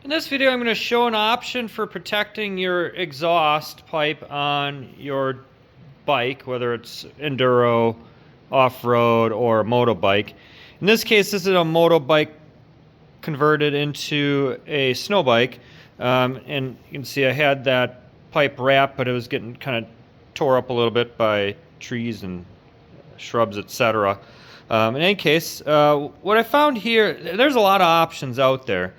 In this video, I'm going to show an option for protecting your exhaust pipe on your bike, whether it's enduro, off-road, or a motobike. In this case, this is a motobike converted into a snow bike, and you can see I had that pipe wrapped, but it was getting kind of tore up a little bit by trees and shrubs, etc. In any case, what I found here, there's a lot of options out there.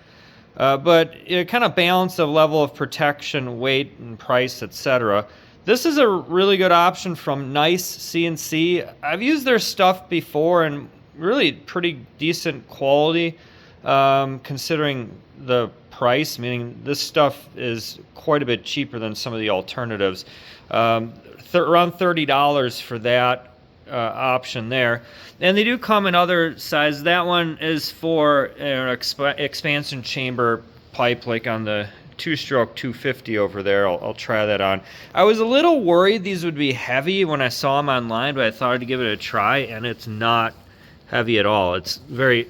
But it kind of balance the level of protection, weight, and price, etc. This is a really good option from Nice CNC. I've used their stuff before and really pretty decent quality considering the price, meaning this stuff is quite a bit cheaper than some of the alternatives. Around $30 for that option there, and they do come in other sizes. That one is for an expansion chamber pipe, like on the two-stroke 250 over there. I'll try that on. I was a little worried these would be heavy when I saw them online, but I thought I'd give it a try, and it's not heavy at all. It's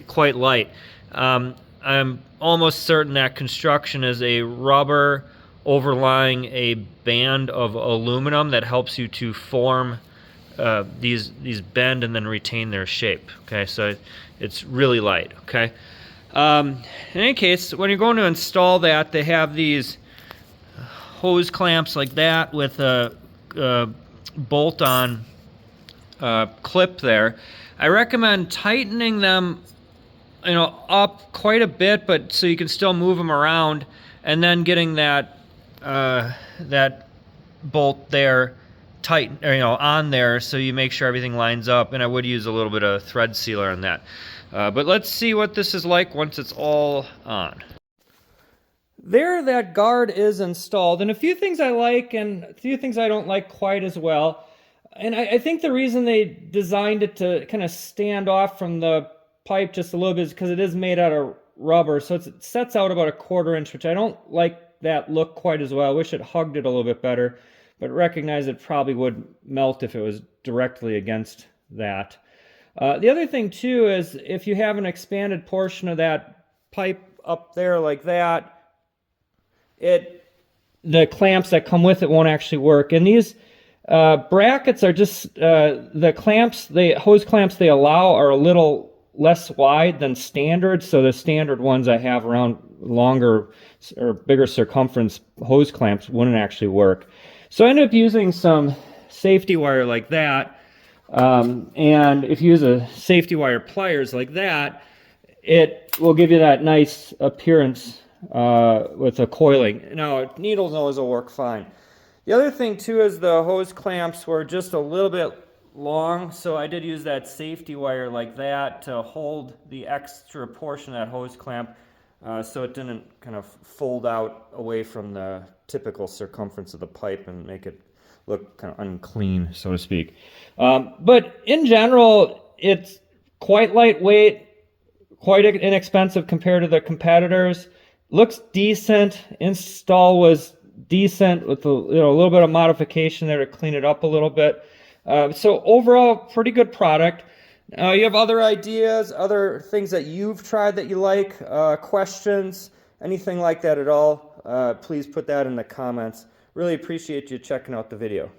quite light. I'm almost certain that construction is a rubber overlying a band of aluminum that helps you to form these bend and then retain their shape. Okay, so it's really light. Okay, in any case, when you're going to install that, they have these hose clamps like that with a bolt-on clip there. I recommend tightening them, up quite a bit, but so you can still move them around, and then getting that that bolt there tight, on there, so you make sure everything lines up. And I would use a little bit of thread sealer on that. But let's see what this is like once it's all on. There, that guard is installed, and a few things I like and a few things I don't like quite as well. And I think the reason they designed it to kind of stand off from the pipe just a little bit is because it is made out of rubber, so it sets out about 1/4 inch, which I don't like that look quite as well. I wish it hugged it a little bit better, but recognize it probably would melt if it was directly against that. The other thing too is if you have an expanded portion of that pipe up there like that, the clamps that come with it won't actually work. And these brackets are just the clamps, the hose clamps they allow are a little less wide than standard, so the standard ones I have around longer or bigger circumference hose clamps wouldn't actually work. So I ended up using some safety wire like that, and if you use a safety wire pliers like that, it will give you that nice appearance with a coiling. Now, needle nose will work fine. The other thing too is the hose clamps were just a little bit long, so I did use that safety wire like that to hold the extra portion of that hose clamp so it didn't kind of fold out away from the typical circumference of the pipe and make it look kind of unclean, so to speak. But in general, it's quite lightweight, quite inexpensive compared to the competitors. Looks decent. Install was decent with a little bit of modification there to clean it up a little bit. So overall, pretty good product. You have other ideas, other things that you've tried that you like, questions, anything like that at all, please put that in the comments. Really appreciate you checking out the video.